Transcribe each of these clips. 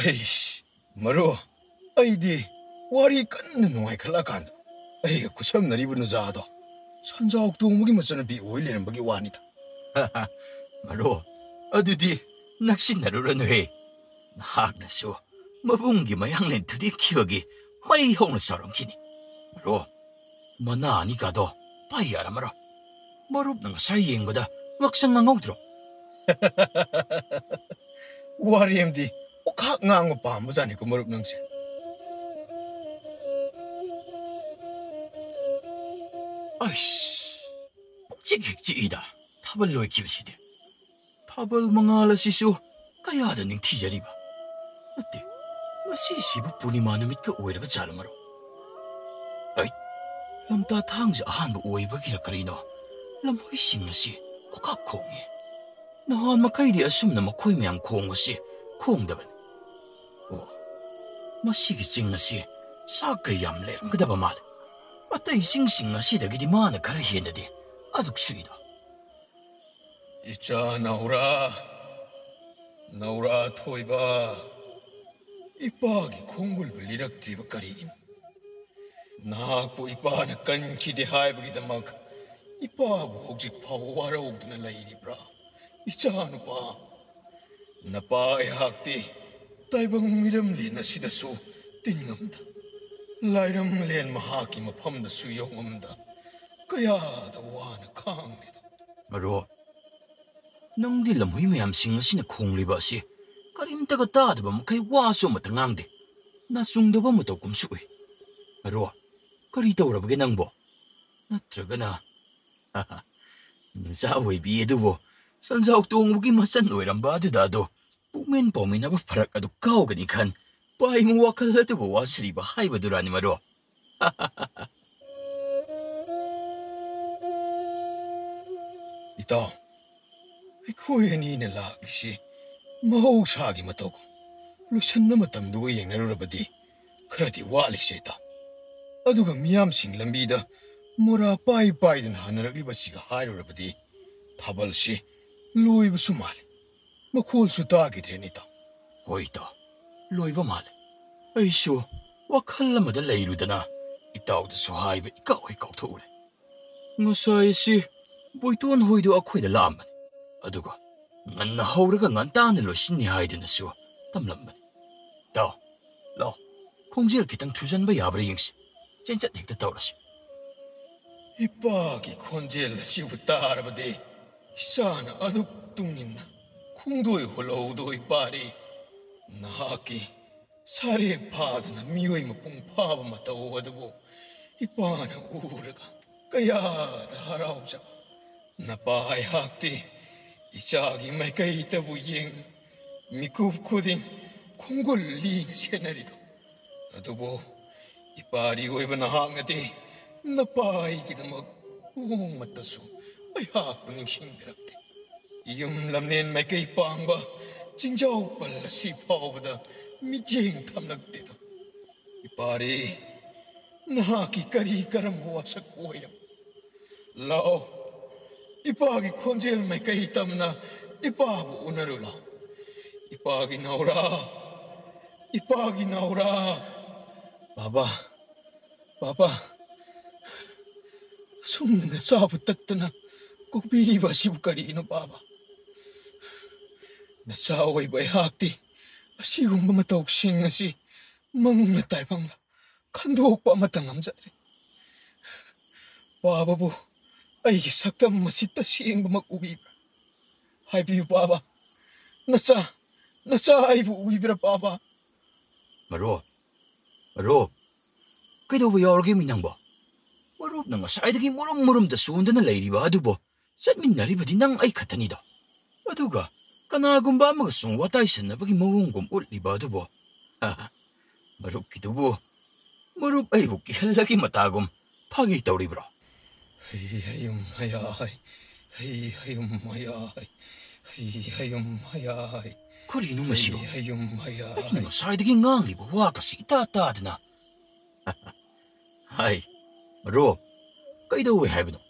에이씨, 마루, 아이디 와리 깐는 농아이 칼라간다. 에이, 구성나리부 누자도 선자옥 동무기 맞서는비 오일리는 먹이 와니다. 하하, 마루, 어두디 낚시나루라는 회. 나학나수, 마붕기 마양낸 드디 키워기 마이 형을 사람키니. 마루, 마나 아니가도 바이아라 마루. 마루는 사이행보다 왁상강 옥들어. 와리 엠디, 오카 낭고 밤무자니 그 머릅 능세. 아이씨, 찌객찌이다. 탑을 로이 키우시대. 탑을 망할라시수 까야하던 ning 티자리바. 어때? 마시시부 분이 많은 밑그 오이라가 잘마로. 어이, 람따 탕지 아한부 오이버기라 그리노. 람호이싱마시 오카콩에. 나한 마카이디 아숨나 마코이 명 콩마시 콩다반. 오, 마시기 징마시 사카 얌레랑 그다바 말. 마따이 싱싱마시 다기디 마나 가라 히엔다디 아둑 수이다. 이자 나오라 토이바 이빠기 콩굴을 이락지버까리임 나고 이빠는 깐 기대하이버기다막 이빠부 혹시 파고와라 옥드는 라이리브라 이자는 봐 나빠의 학디 따이방 미름 리나 시다수 띵엄다 라이름 렌 마하기 마팜다 수용엄다 그야다 와는 강리다 마루, 낭디 람후이 mayamsing 콩리바시 까림따가 따드바 마카이 와수 마타 낭디 나 숭다바 마타 kum수이. 마루, 까리 따오라바게 낭보. 나트라가나, 하하, 사웨이 비에두보 산사옥 동무기 마산 오이람바두다도 북멘 범이나바 파락가도 가오가니 칸 바이무 와칼라두보 와스리바 하이바두라니 마루. 이따 이코에니네 라기시 마우사기 마토고 루션나 마tam도 예내로라바디 그라디 와리시다 아두가 미암싱 람비다 모라 빠이빠이든 하느라기바시가 하이로라바디 타발시 로이브수 말이 마콜수 따기 되니다 오이다, 로이바 말. 아이쇼, 와칼라마다 레이루다나 이따오다수 하이바 이까오이 까우토우레. ngasaisi 보이토한 호이도 아코이다 라만. 아두가 nganna 하우르가 ngan따는 로신니 하이드나수 땀람만. 다, 라, 콩지를 기땅 투잔바 야브리 잉시. 진짜 넥다 따오라시. 이빠기 콘젤라 시부따라바디 히사나 아둑뚱인나 콩도이 홀로우도이 빠리 나하기 사리에 파드나 미웨이 마뽕파바 마타오와드보 이빠나 우르가 까야다 하라오자 나빠이 학디 이자기 마이카이 타부잉 미쿠브코딘 콩골리나 세나리도 아두보 이빠리 오이바나 하가디 나빠이기다막 우엉마타수 아이학부 닝싱비랍대 이음람낸 마이카이 빵바 징자오 빨라시 파오보다 미징 탐락대도 이빠리 나하기 까리까람 모아서 꼬이람 라오 이빠기 콘젤 마이카이 땀나 이빠부 오나르라 이빠기 나오라 바바 숨는 사부 땄더나 꼭 비리바 시부까리이노 바바 나 싸워이바이 학디 시궁바 마타옥싱 아시 멍나 딸방라 칸도 옥바 마땅 남자들이 바바부 아이게 saktam masita siing mag-uwibra. Haibiyo baba. Nasa haibu uwibra baba. Maro. Kaido ba yawargi minang ba? Marop na nga saidagi murum-murum da suunda na layri ba adu bo. Sadmin na riba din ang ay katanida. Adu ka, kanagum ba magasung watay sa nabagi mawunggum ulit ba adu bo? Haha, marop kito bo. Marop ay buki halagi matagum. Pagitaw ribra. Hayayum hayay. Karino masiro? Hayayum hayay. Ay nga saidagi ngang liba wakasi itataad na. Hay, Maro, kaido we have no.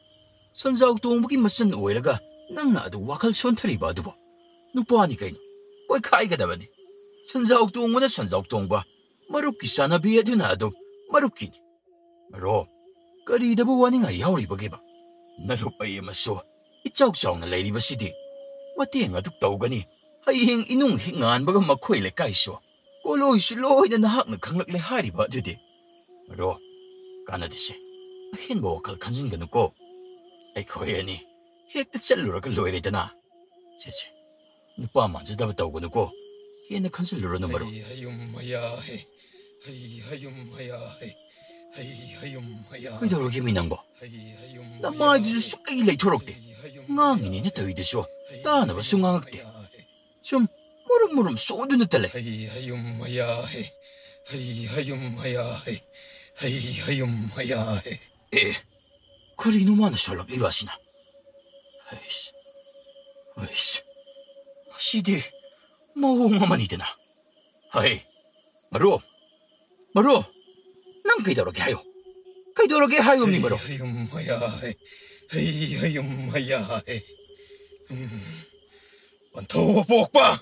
Sanzaw tuong maging masan uwelaga nang naadu wakal son tariba adu bo. Nupani kayo. Koy kai ka daban eh. 선자옥 동무나 선자옥 동바 마루키 사나비 아두나도 마루키니 마루 까리다부 와닝아 야우리버게바 나룹 아이마소 이짜옥짜옥나 레이리바시디 마티행 아둑 떠우가니 하이행 이농 행안바가 마코일레 까이소 꼴로이시 로이나 나학나 강락레 하리바 아두디 마루 까나디시 헨보 와칼 간신가누고 아이코에니 헥다 짤루라가 로이레다나 제제 누빠 만지다바 떠우가누고 얘네 컨설로는 바로 그이도록이 미낭보 나마이도 쑥이 레이토록대 낭이니 더이데쇼 따나바 숭앙학대 좀 무름무름 쏘드는 딸래 에 그리누마나 솔락리바시나 아이씨 시디 마옹마만이 되나 하이 마루 난 그이도록이 하요 그이도록이 하요니 마루 번토 복바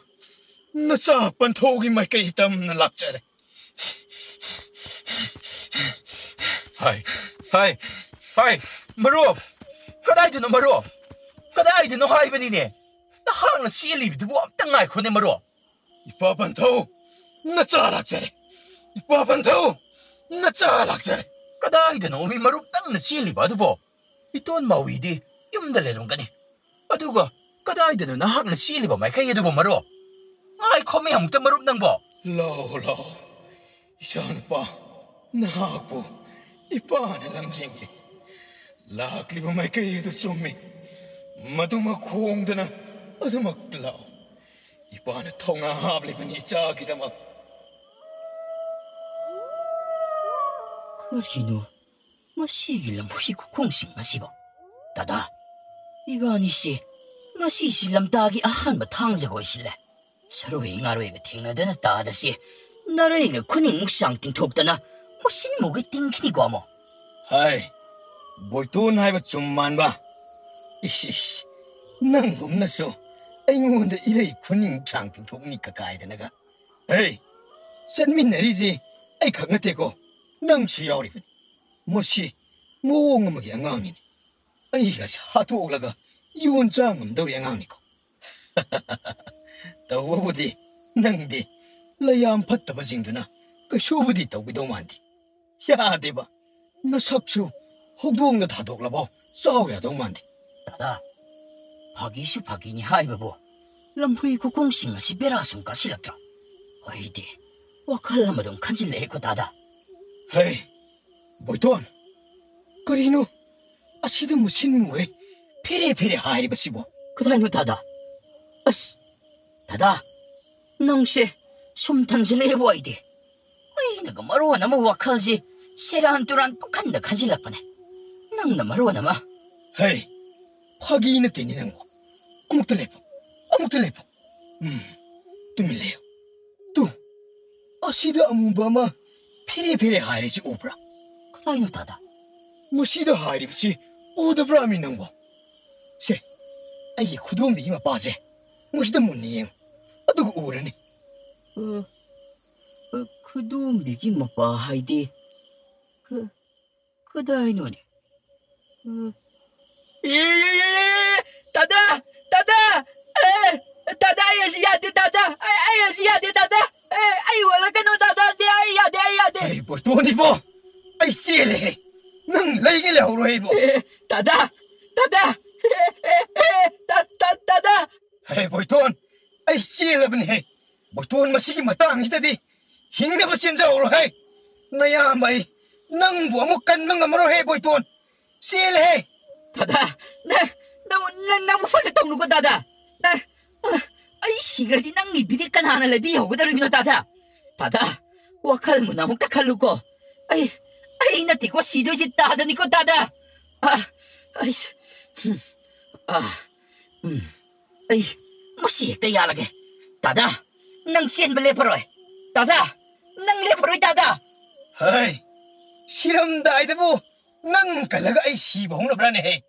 나사 번토기 마이케 땀나 락자래 하이 마루 까다이드노 마루 까다이드노 하이베니니 나 항나 시엘리비드 뭐 없당 아이코네 마루 이빠 번토 나짜 락자래 이빠 번토 나짜 락자래 까다이드노 오미 마루 땅나 시엘리바드 보 이돈 마위디 염달레롱가니 아두가 까다이드노 나 항나 시엘리바 마이카이에도 보 마루 아이 코메 아무튼 마루 낭보 라오라 이샤누빠 나하고 이빠는 람쟁이 락리바 마이카이에도 좀미 마두마 콩드나 아두막 라오 이빠는 통화 합리분이 짜기다막 그리노 마시길람 후이구 공식 마시보 다다 이바니씨 마시실람 따기 아한바 탕자고 있실래 서로이 나로이가 팅나드나 따다시 나라이가 군인 묵상팅 톡다나 신목이 띵키니고 뭐 하이 보이돈 하이바 좀만 봐 이씨 낭곰나서 아이고인데 이래 군인 묵상팅 톡니까 가야되나가 에이 샌민내리지 아이 강가대고 낭취야오리분 뭐시 모옹음하게 양앙이니 아이가 하도 올라가 유언장음도 양앙이고 더워보디 낭디 라야암 팟다바 징두나 그 쇼부디 떠기도 만디 야대바 나 삽추 혹도옹나 다독라보 싸워야도 만디 다다 박이슈 박이니 하이바보 람후이구 공식 마시 베라숨 가실랍더라 어이디 와칼라마동 간질레고 다다 헤이 뭐돈 그리노 아시도 무신무에 페레페레 하이리바시보 그다이노 다다 아씨 다다 낭시 숨탕질레 해보아이디 어이 내가 마루와나마 와칼지 세라한뚜란 똑한다 간질라빠네 낭나 마루와나마 헤이 화기인의 떼니는 거 아무것도 레포 뚜밀래요 뚜 아시도 아무바마 페레페레 하이리지 오브라 그다이노 다다 무시도 하이리비지 오더브라 미는 거 세, 아이 구도음이 이마 빠제 무시도 못니행 아두고 오라니 그도 미기 뭐봐 하이디 그다이노니 다다 아야시 야데 다다 아야시 야데 다다 아이 월라가노 다다 세 아이 야데 에이 뭐 돈이 뭐 아이 씨래 능 레이길래오로 해보 다다 에이 뭐 돈 아이 씨래분이 해 뭐 돈 마시기 마땅히다디 힘내버 진짜오로 해 나야 마이 능 뭐뭐 깐능 아무로 해보 돈 씨래 다다 나무 파트 떡누고 다다 아이 시그라디 낭리 비리깐 하나를 비호고다르미노 다다 와칼무 나무 딱칼루고 아이 나 띠고 시도지 따다니고 다다 아이씨 아이 뭐시 액다 야라게 다다 낭 시엔블레 버로이 다다 낭 레버로이 다다 에이 실험 다이드보 능 갈라가 아이 시봉나브라네 해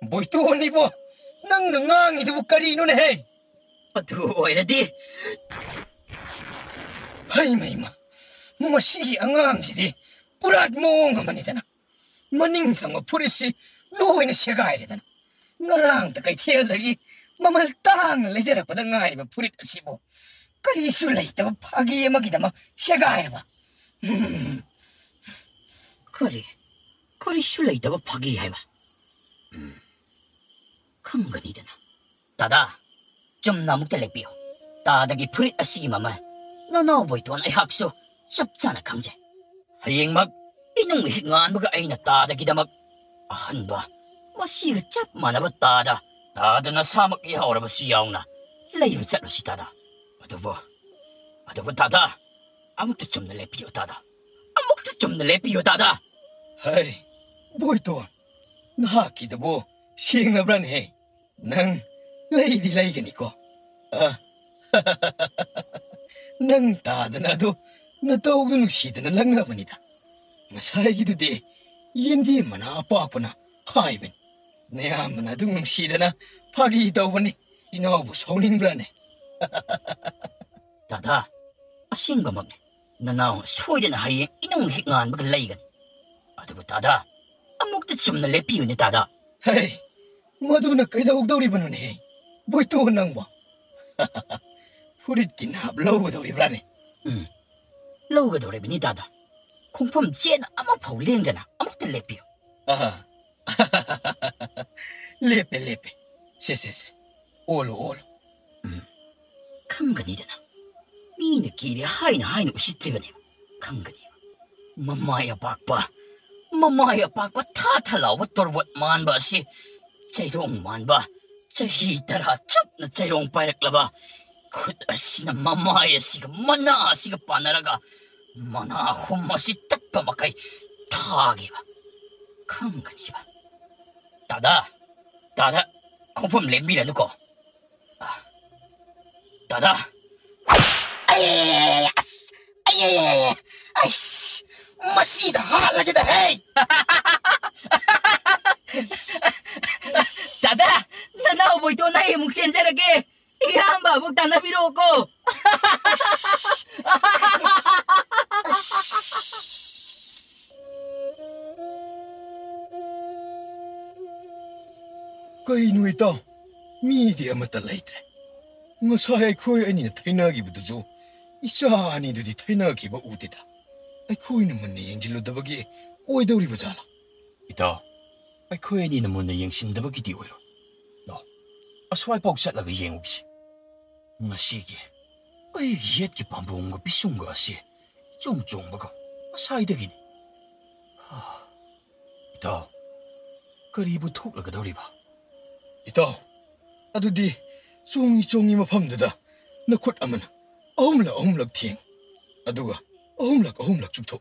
뭐 돈이 능 능앙이도 까리노네 해 어두 오이라디 하이마이마 머시기 앙앙지디 뿌랏 몽어만이다나 머닝탕어 뿌리시 로이는 세가이래다나 나랑 따까이 태어나기 마말 땅을 내자락보다 nga이리바 뿌리 아시보 까리수 레이다바 파기에 막이다마 세가이라바 거리 슐레이다바 파기야이바 컴거니드나 다다 좀 나묵 달래비요 다다기 뿌리 아시기 마말 너너 보이토나 학수 섭잖아 강제 하잉막 이놈 휘응한부가 아이나 다다기다막 한바 마시가 짭 많아봐 다다나 사막 야오라바 수야오나 레이브 짤로시 다다 아도보 다다 아무것도 좀 날래비요 다다 아무것도 좀 날래비요 다다 하이 보이톤 나기도보 시행나브란해 능 레이디 레이게니코 능 다다나도 나도우도 누시드나 랑나바니다 마사이기도데 옌디 마나 아빠아빠나 하이벤 내 아마나도 누시드나 파기 더우니 이노부 소닝브라네 다다 아싱가 먹네 나나오 소이든 하이 이놈 휘응한부가 레이간 아도보 다다 아무것도 좀 날래비요네 다다 헤이 마두나 까이다옥도리바노네 보이톤 낭바 후릿긴 합로우도리브라네 lâu rồi bên ta đã không phẩm chuyện ấm phẩu liên cái nào ấm tên lệ biểu 레페 세세세 올로 강근이다 나 미는 길이 하이는 시티브네 강근이 마마야 박바 타탈라워 돌봇 만바시 제롱 만바 저히 따라 첩나 제롱 빠이락라바 그다시나 마마야 시가 만나 시가 빠나라가 마나 홈마시 딱바 마카이 타기바 강근이바 다다 거품 렘비라 누고 다다 아이씨 마시다 할라지다 헤이 다다 나 보이도 나의 묵센 자라게 이한 바복 다나비로 오고 까이누이다 미디어 맞다 레이드레 ngasahay koy ani na thainagi budujo isa ani dudi thainagi ba udida ai koy naman ni yengjilu dabagi oidori bajala ita ai khoi ni na mun na yengsin da bagi di oiro no aswai pok sat laga yengugsi ngasigi ai yet ki pambung ga bisung ga si chong ba ga asai da gini ita kari bu thok laga dori ba ita adudi 종이 마팜드다 나콧 아마나 어음락 팅 아두가 어음락 줍토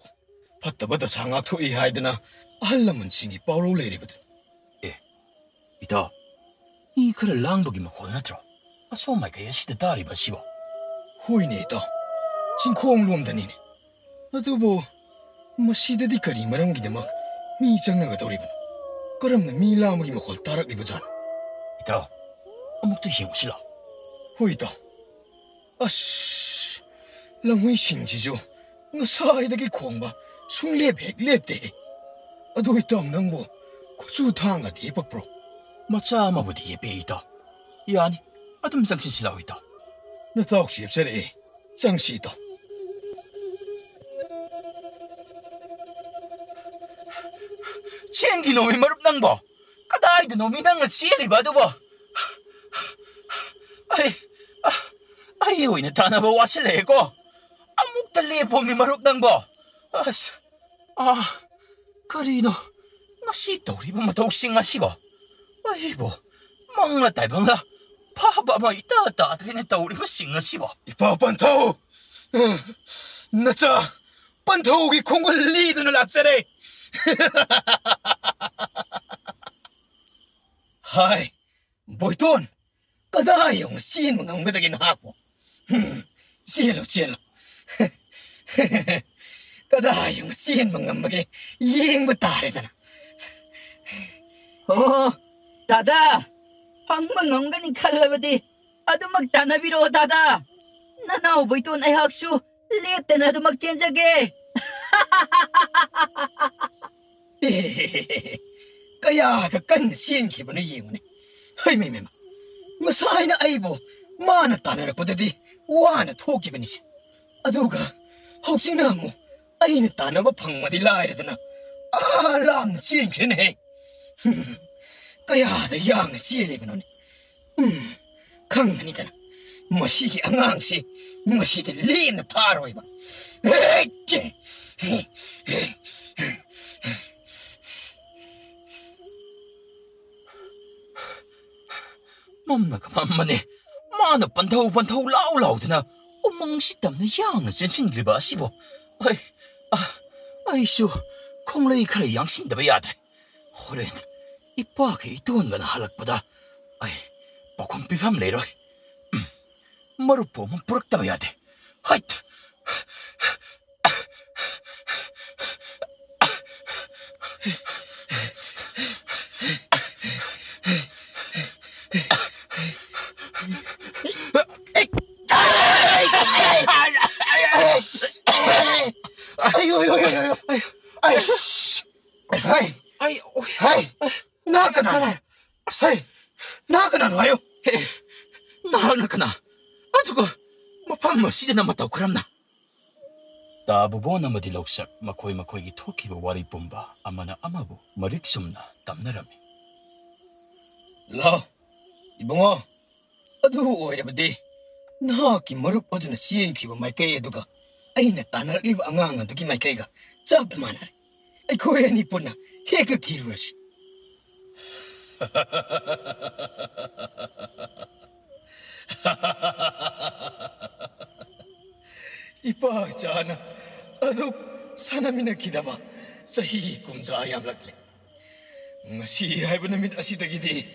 바다바다 상악토 이 하이드나 알라문 싱이 빠로 레리거든 에 이다 이 글을 랑복이 뭐 권하더라 소마이가 예시대 다리 바시보 호이네 있다 진콩 롬다니네 아두보 마시데디 카리 마랑기데 막 미장나가 도리번 그럼나 미라무기 먹을 따락 리버잖아 이다 아무것도 힘실라 호이다 아씨 랑웨이 싱지죠 ngasaidagi khongba sunglep lepte adoi tong nangbo kochu thanga di papro macha amabudi yebeida yani adum jangsin silawida na taok ship sere jangsi to chengi nomi marup nangbo kadai de nomi nang sieli badubo ai oina tanaba wasilego amukta lepo mi marup nangbo karino ngasi tawriba matawsing ngasibo aibo mangla taibangla pababa ita tatrina tawriba singasibo ipa pantau nacha pantau gi khongol liduna lapsare hai boiton kadai yung sin mga ngudagin hapo cielo kadai yung sin mga mbagi yeng batare dana 다다 황망 엉간이 칼라바디 아도 막 다나비로 다다 나나 오보이돈 아이학수 Leaptana adumak chenjage. Kayada kan sienkhibana yengune. Hai me. Masaina aibo mana tanarapodadi wana thokibani. Aduga hauchina mu aina tanaba phangmadi lairadana. Lamna sienkhene. Kayada yang sielibano. Khangani dana. Masi angangsi masi de lena tharoiba. 맘나가 맘마네 마나 반타우 라우라우드나 오망시땀나 양나 전신그리바 아시보 아이쇼 콩레이 카레 양신다바 야드레 호렌 이빠게 이또한가나 할락보다 아이 보콤 비밤 레로이 머루포문 부럭다바 야데 하이트 나가나요? 나가나 아두고 뭐 시대나 맞다고 그럽나 다부보 나머지 럭삭 마코이기 토키바 와리 뽐바 아마나 아마보 머릭숨나 땀나라미 라 이봉아 아두 오이라버디 나기 머룩 어두나 시엔키바 마이케이 에두가 아이나 따나리바 앙앙 두기 마이케이가 짭마나리 아이코에 니포나 헤그 기루시 이빠잖아 아두 사나미나 기다바 사히 꿈자 얌락래 ngasi haibana mit asidagidi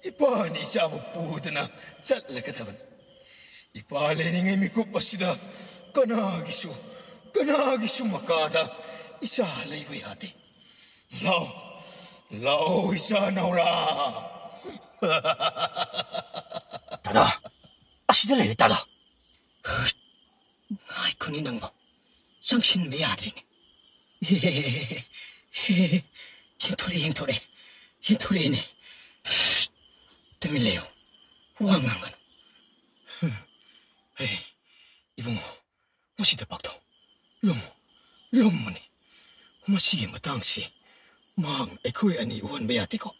ipa ni sabu pudana chatlakadaban ipa leningai mikup asida kanagi su makada isa leiba yade lao isa naura 다다 아시들 레레 다다 ai kuni nangba sangshin me yadrine hintorene temileo wangangan 이봉 무시대 박도 롬무니 무시게 마당시 망 에코에 아니 우한 베야테고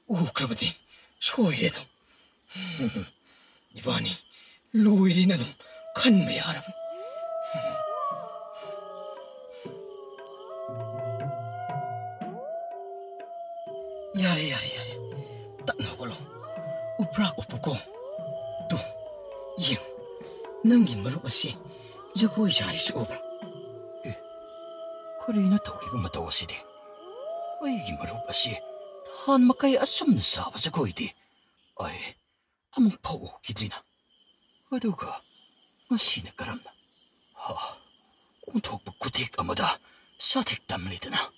오 그러버디 소이레도 이바니 로이리나도 칸메 하라분 야래 딱나걸로 우프락 우프고 또 이응 능기 머루바시 저거이 자리시 오브라 그레이나 타우리바 마타와시데 아이기 머루바시 한마카이 아썸나 사바자 거이디 아이 아무 파오 기드리나 어두가 마시나 까람나 하 온톡부 구틱 아마다 사틱 담리드나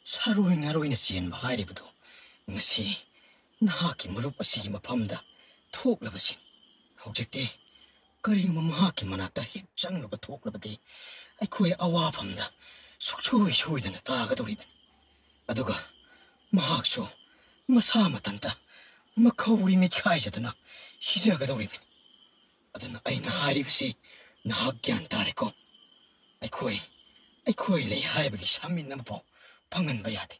사로잉하로이나 시엔바 하이리브도 ngasi nahaki marup asigi mafamda thoklabasin hojekte karima mahaki manata hit changlaba thoklabade aikhoi awafamda sukchoi choidana tagadoriben aduga mahakso masa matanta makhauri mekhai sijagadoriben aduna aina haribsi nahak gyan tareko aikhoi le haibagi samin nampo pangan bayade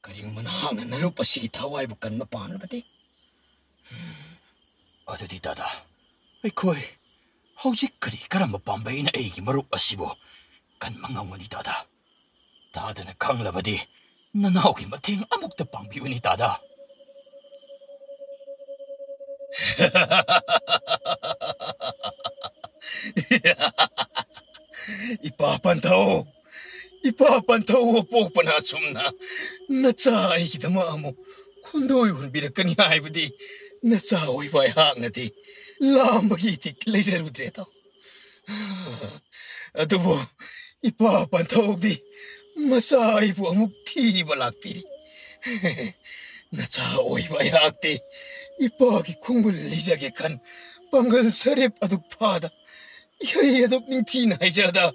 kariuma nahangna narup asigi thawaibu kanma panabade 어디 다다 아이코이 hꯧ직 그리 가람마 밤바이나 에이기 마룩 아시보 간망왕원이 다다 다드는 강라바디 나나오기 마팅 아묵다 방비우니 다다 이빠판타오 뽀빠나 숨나 나짜 아이기다마 아무 콘도이 훈비르까니 하이브디 나짜 오이바이 항나디 람바기틱 레저브드레다 아두보 이빠판타오디 마사이부 아묵 티바 락피리 나짜 오이바이 학디 이빠기 콩불 리자게 칸 방글 서랩 아둑 파다 Yay adok ning tinay jada.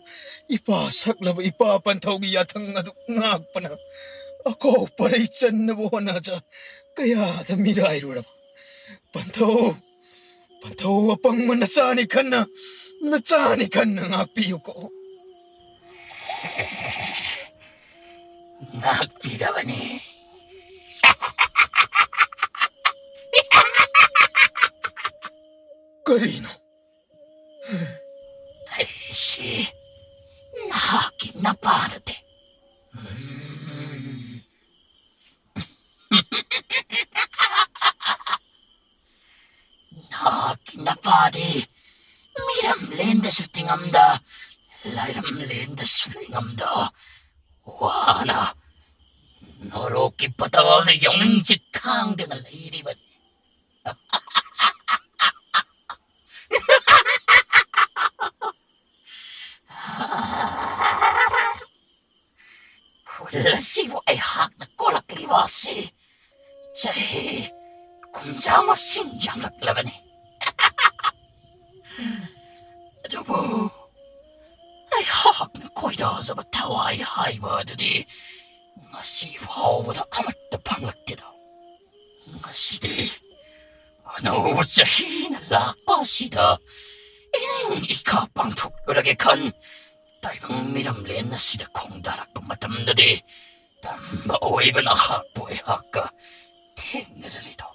Ipasak laba ipapantaw gi yatang adok ngagpa na. Ako paray chan na buwan na dya. Kaya damiray ruraba. Pantaw. Pantaw apang manasani kan na. Natsani kan na ngagpiyo ko. Ngagpira ba ni? Karino? Ay, si nakinapano te. Nakinapadi. Miram lenda sutingamda. Lairam lenda sulingamda. Wana. Noroki patawal na yung jitkang din na lairiban. Kulasibo ay hak na kulak liwasi. Jahe, kumjama sinjang laklaban eh. Adobo, ay hak na koida sa bataway haiba dadi. Ngasi wawada amat na pangakida. Ngasi di, ano jahe na lakpasida. Ining ikapang tukulage kan. Taibang miramlen na sida kong darak pamatamdadi. Tamba oy ba na hakpo ay haka. Tingnan rito.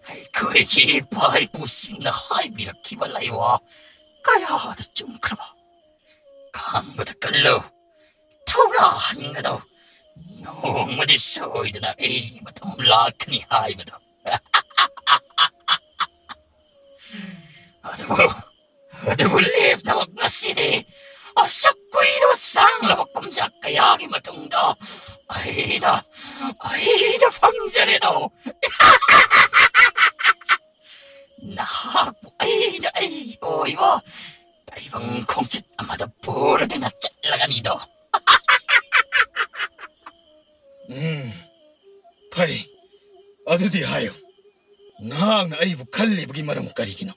Ay ko'y kipay pusing na hay bilang kibalay wa. Kaya da jumkraba. Kang madagalo. Taurahan nga daw. Noong madisoy na ay matamlag ni hay ba daw. Aduh lep na magmasidi. Asak ko'y nasang na magkumjak kayagi matungda. Ay na pangjari daw. Nahapo ay na ay oy ba. Taibang kongsit amada pura din na tiyalaga nido. Pai, ado di hayo. Nahang na ay bukali bagi marang karikino.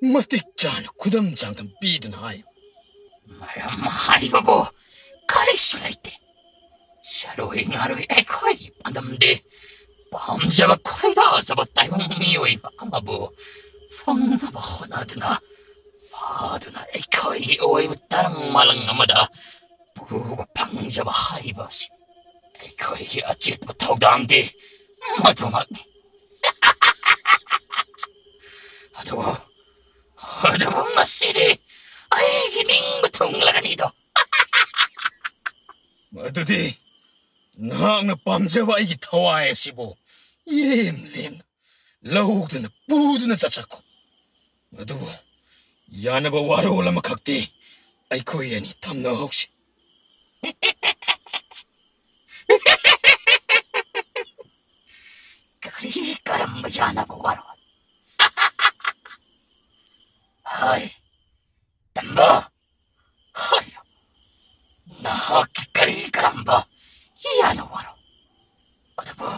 Matik chan kudam jang tam bidu na hayo. Mahay ba bo? Karisulay te. Sharoy ngaroy ay ko'y pandamde. Pamja ba ko'y da sa batay mong miyoy ba kamabo. Fang na ba ko na duna. Fado na ay ko'y oy tarang malang amada. Buba pangja ba hay ba si. Ay ko'y achit ba tawag daang di. Matumag ni. Aduh masidi. Ay gining batong lagan ito. Ado di. Nahang na pamjawa ay gitawaya sibo. Ilem. Lahug na pudo na tsatsak ko. Ado bo. Yana ba waro wala makakti. Ay ko'y yan itam na hokshi. Kari karamba yana ba waro. Hay. Tamba. Hay. Nakakikari karamba. Yana waro. Ano ba?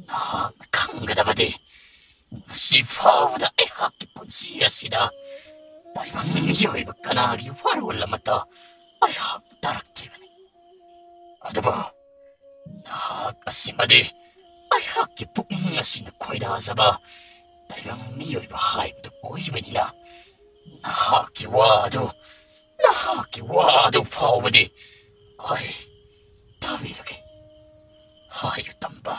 Nakakangga ba di? Si Fawda ay hakipon siya sila. Taibang niyo'y magkanari waro lamata. Ay haktarak tiba ni. Ano ba? Nakakasima di. Ay hakipon nga sinakoy na sa ba. Taibang niyo'y bahay mo oy ba nila. Nahakiwado Fawda di. Ay, tabi lagi. Hayo tamba.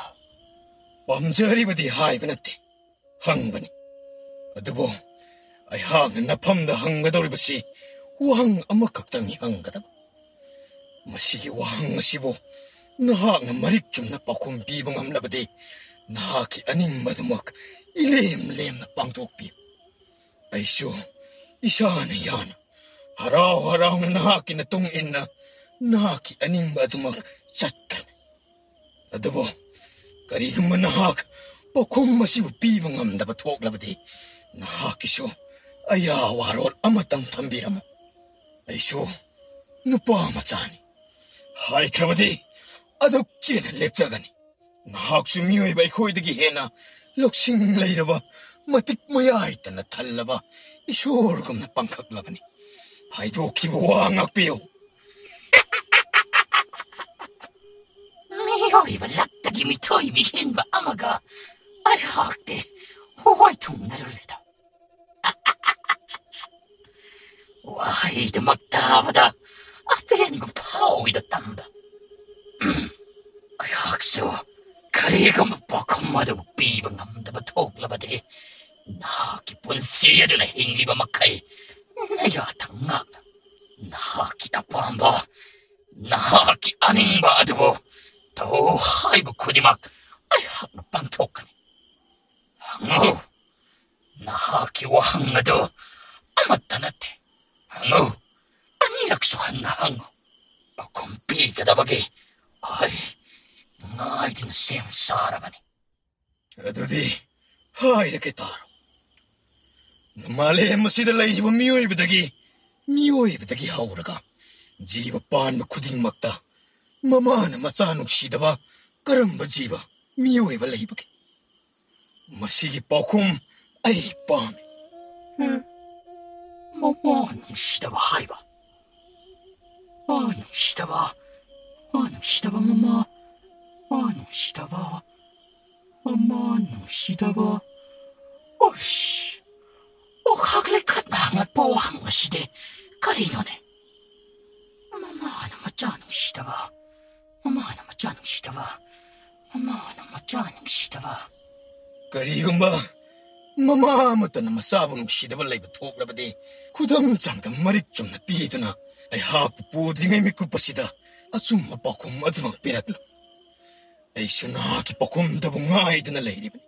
Pamjari ba di hay ba nate? Hang ba ni? Ado bo. Ay hang na napam na hang nga daw ba si. Wang amakaktan ni hang ka ba? Masigi wang nga sibo. Nahang na marikchum na pakumpi bang amla ba di. Nahaki aning madumak. Ilem na pangtukpi. Ay siyo. Isa na yan. Haraw na nahaki na tungin na. Nahaki aning madumak. Satkan. Ado bo. Karikang manahak. Pakum masibo pibang am dapat huwag labadi. Nahaki siyo. Ayawarol amatang tambira mo. Ay siyo. Napamatsani. Hay krabadi. Adok china lepsagani. Nahak sumiyoy ba iko'y dagi hena. Loksing layra ba. matik mayaytana tallaba isurgumna pangkaklabani. Haydokkiba wa ngakpiyo. 미호이바 랍다기 미토이 미힌바 아마가 아야학대 호화이통 나르레다. 와이드 막다바다 앞엔 거 파오이다 땀다. 아약수 그리고 막바컴마도 비바 남다바 톡라바데 나기 본시야르나 힝리바 막카이 내가 당나다 나기 아빠한바 나기 아닌바 아드보 더 하이브 쿠디막 아야 빵톡하니 항우 나하기와 항나도 아마따나테 항우 아니락수한 항우 바콤비 가다바게 아이 나이든 셈 사람아니 Adudi, 이렇게 따로. 말에 무시들 라이지바 미오이브다기 하오르가 지바 빤바 쿠딩 막다. 마마나 마사누 시다바 까름바 지바 미오이바 라이바게. 마시기 빠쿰 아이 빰. 시다바 하이바 시다바 마마 시다바 시다바 오씨 가글레 갓망아 뽀항마 시대 까리노네 마마나 마짜누 시다바 Karigamba, mama mutana masabang shidaba laiba thoklabadi kudam changda marik chumna piduna ay hapu pudingay mikupasida asum mapakum admak piratlo ay sunaki pakum dabungay dana lairibani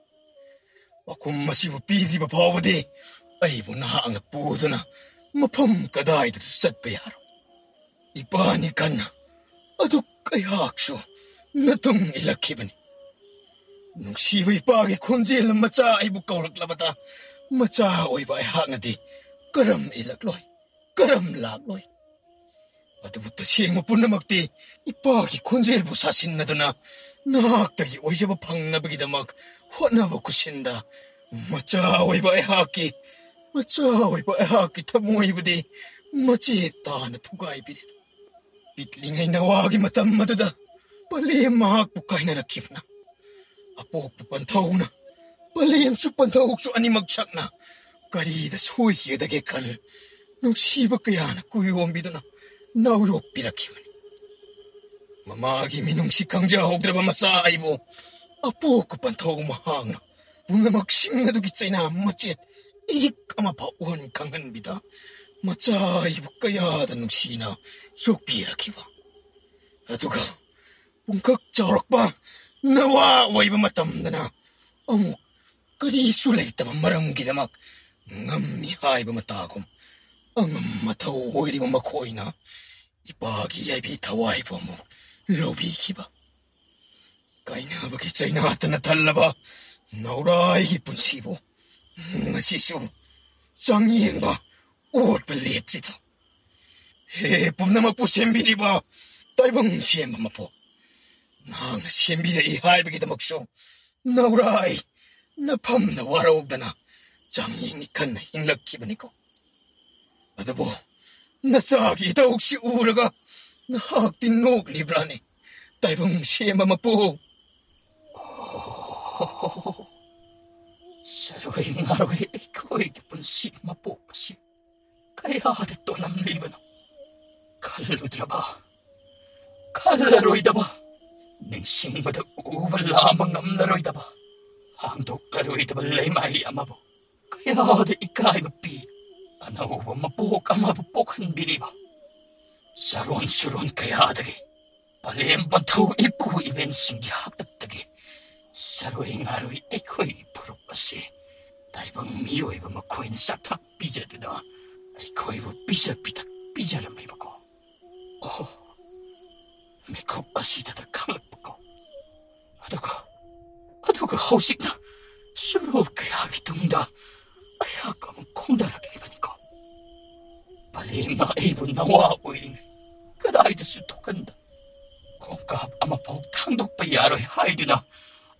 pakum masibu pidi bapawadi ay bunaang na puduna mapam kaday dito satpayaro ipani kana aduk ay hakso natong ilakibani Nungsiba ipagi kunjil macha ay bukawrak labata. Macha oiba ay hangadi. Karam ilakloy. Karam lagloy. Atabuta siyang mapun na magti. Ipagi kunjil busasin na doon na. Nakaktagi oisaba pang nabagidamag. Wana ba kusinda. Macha oiba ay haki. Macha oiba ay haki tamoy ba di. Machita na tugay pinit. Pitlingay nawagi matam matada. Pali mahakbukay na nakif na. Apo pupantaw na. Palayan su pantawag su animagsak na. Karida suy hiyadage kan. Nung siba kaya na kuyuwang bida na. Nauyok pirakiman. Mamagi minung si kang jahog draba masaay mo. Apo kupantaw mahang na. Bunga magsing na dugitsay na machet. Iyik amapauhan kangan bida. Machay kaya da nung sina. Yok pirakiwa. Ato ka. Pungkak charok pa. Nawa way ba matamda na? Amo, kari sulay tama marang gidamak. Ngami hay ba matakom? Ang mataw oy di makoy na. Ipagi ay bitaway po mo. Lobi ki ba? Kaya na bagitsay na ata natala ba? Nauray ipunsibo. Nga siso. Sangyin ba? Or palit rita. Pum na magpusembi di ba? Taibang siyemba mapo. Nang siyembida ihay bagita magso. Nauray, napam na waraw da na. Jangying ikan na hinlagkiban ko. Adabo, nasagi itaog si uraga. Nahagtinog librani. Taibang siyemba mapo. Saroy ngaroy iko'y kipunsik mapo kasi. Kaya ito lang liban. Kaludra ba? Kalaroy da ba? Ningsing ba da uban lamang ang naroy da ba? Hangdok laroy da ba laymay amabo? Kaya da ikay mapi. Ano ba mapuk ang mapupukan bili ba? Saron-suron kaya dagi. Palim bantaw ipu ibensing gihaptag-tagi. Saroy ngaroy iko'y ipurok kasi. Taibang miyoy ba makoy na satak pija da? Iko'y ba pija-pitak pija lamay ba ko? Oh, may kupasita da kangat ba ko? Aduga hausik na. Surod kaya kitungda. Ayaga mong kongdarag-liban ko. Palim na ibon na waoy ingay. Kaday da sutukan da. Kung kahap ama po tangdok payaroy haydi na.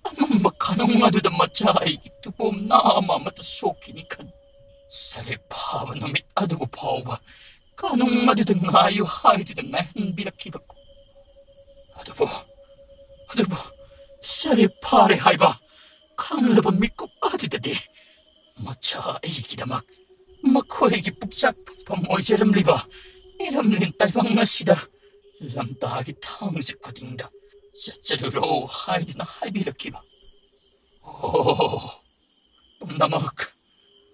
ꯑꯃꯝꯕ ꯈꯥꯅꯨꯡ ꯑꯗꯨꯗ ꯃꯆꯥ ꯑꯩꯒꯤ ꯇꯨꯄꯣꯝ ꯅꯥꯝꯃ ꯑꯃꯠꯇ ꯁꯣꯛꯈꯤꯅꯤ ꯈꯟ ꯁꯔꯦꯞ ꯐꯥꯕ ꯅꯨꯃꯤꯠ ꯑꯗꯨꯕꯨ ꯐꯥꯎꯕ ꯀꯥꯅꯨꯡ ꯑꯗꯨꯗ ꯉꯥꯏꯌꯨ ꯍꯥꯏꯗꯨꯅ ꯉꯥꯏꯍꯟꯕꯤꯔꯛꯈꯤꯕꯀꯣ ꯑꯗꯨꯕꯨ ꯁꯔꯦꯞ ꯐꯥꯔꯦ ꯍꯥꯏꯕ ꯈꯪꯂꯕ ꯃꯤꯀꯨꯞ ꯑꯗꯨꯗꯗꯤ ꯃꯆꯥ ꯑꯩꯒꯤꯗꯃꯛ ꯃꯈꯣꯏꯒꯤ ꯄꯨꯛꯆꯥꯛ ꯐꯝꯐꯝ ꯑꯣꯏꯖꯔꯝꯂꯤꯕ ꯏꯔꯝꯂꯤꯟ ꯇꯥꯏꯕꯪ ꯑꯁꯤꯗ ꯂꯝꯇꯥꯒꯤ ꯊꯥꯡꯖ ꯈꯨꯗꯤꯡꯗ ꯆꯠꯆꯔꯨꯔꯣ ꯍꯥꯏꯗꯨꯅ ꯍꯥꯏꯕꯤꯔꯛꯈꯤꯕ ꯄꯨꯝꯅꯃꯛ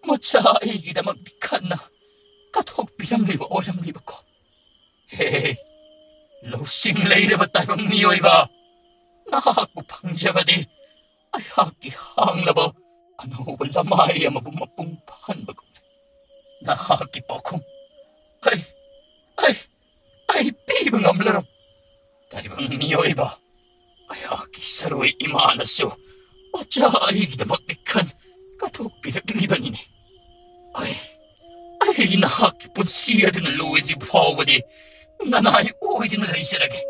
ꯃꯆꯥ ꯑꯩꯒꯤꯗꯃꯛꯇꯤ ꯈꯟꯅ ꯀꯠꯊꯣꯛꯄꯤꯔꯝꯂꯤꯕ ꯑꯣꯏꯔꯝꯂꯤꯕꯀꯣ ꯍꯦ ꯂꯧꯁꯤꯡ ꯂꯩꯔꯕ ꯇꯥꯏꯕꯪ ꯃꯤꯑꯣꯏꯕ ꯅꯍꯥꯛꯄꯨ ꯐꯪꯖꯕꯗꯤ ꯑꯩꯍꯥꯛꯀꯤ ꯍꯥꯡꯂꯕ ꯑꯅꯧꯕ ꯂꯃꯥꯏ ꯑꯃꯕꯨ ꯃꯄꯨꯡ ꯐꯥꯍꯟꯕꯒꯨꯝꯅꯤ ꯅꯍꯥꯛꯀꯤ ꯄꯥꯎꯈꯨꯝ ꯑꯩ ꯄꯤꯕ ꯉꯝꯂꯔꯣꯏ ꯇꯥꯏꯕꯪ ꯃꯤꯑꯣꯏꯕ ꯑꯩꯍꯥꯛꯀꯤ ꯁꯔꯣꯏ ꯏꯃꯥꯅꯁꯨ ꯃꯆꯥ ꯑꯩꯒꯤꯗꯃꯛꯅꯤ ꯈꯟ ꯀꯠꯊꯣꯛꯄꯤꯔꯛꯂꯤꯕꯅꯤꯅꯦ ꯑꯩ ꯅꯍꯥꯛꯀꯤ ꯄꯨꯟꯁꯤ ꯑꯗꯨꯅ ꯂꯣꯏꯗ꯭ꯔꯤꯕ ꯐꯥꯎꯕꯗꯤ ꯅꯅꯥꯏ ꯑꯣꯏꯗꯨꯅ ꯂꯩꯖꯔꯒꯦ